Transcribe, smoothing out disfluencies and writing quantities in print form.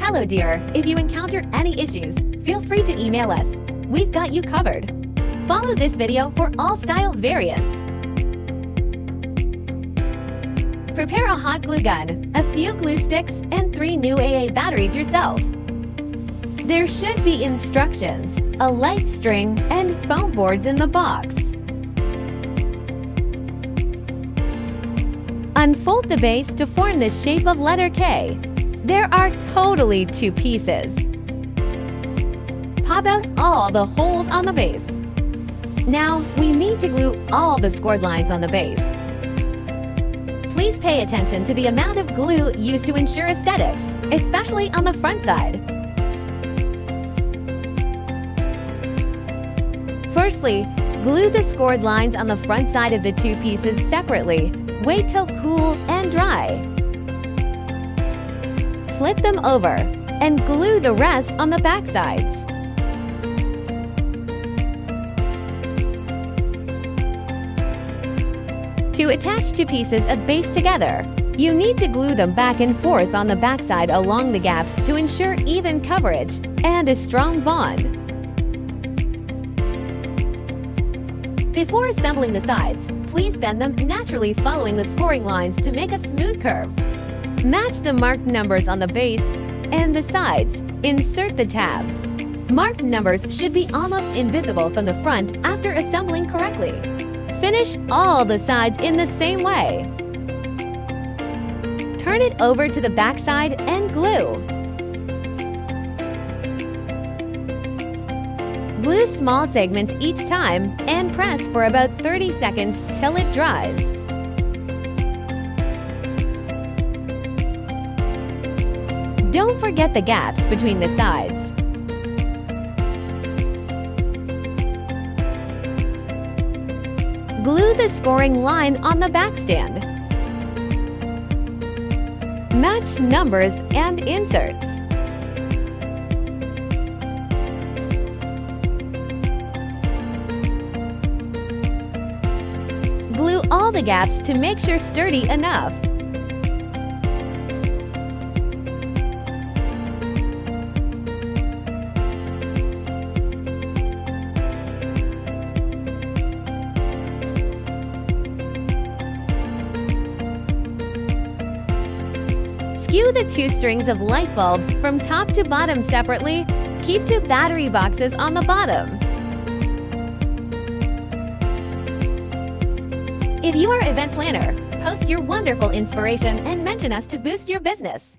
Hello dear, if you encounter any issues, feel free to email us. We've got you covered. Follow this video for all style variants. Prepare a hot glue gun, a few glue sticks, and 3 new AA batteries yourself. There should be instructions, a light string, and foam boards in the box. Unfold the base to form the shape of letter K. There are totally 2 pieces. Pop out all the holes on the base. Now, we need to glue all the scored lines on the base. Please pay attention to the amount of glue used to ensure aesthetics, especially on the front side. Firstly, glue the scored lines on the front side of the 2 pieces separately. Wait till cool and dry. Flip them over and glue the rest on the back sides. To attach 2 pieces of base together, you need to glue them back and forth on the backside along the gaps to ensure even coverage and a strong bond. Before assembling the sides, please bend them naturally following the scoring lines to make a smooth curve. Match the marked numbers on the base and the sides. Insert the tabs. Marked numbers should be almost invisible from the front after assembling correctly. Finish all the sides in the same way. Turn it over to the back side and glue. Glue small segments each time and press for about 30 seconds till it dries. Don't forget the gaps between the sides. Glue the scoring line on the back stand. Match numbers and inserts. Glue all the gaps to make sure sturdy enough. Skew the 2 strings of light bulbs from top to bottom separately. Keep 2 battery boxes on the bottom. If you are an event planner, post your wonderful inspiration and mention us to boost your business.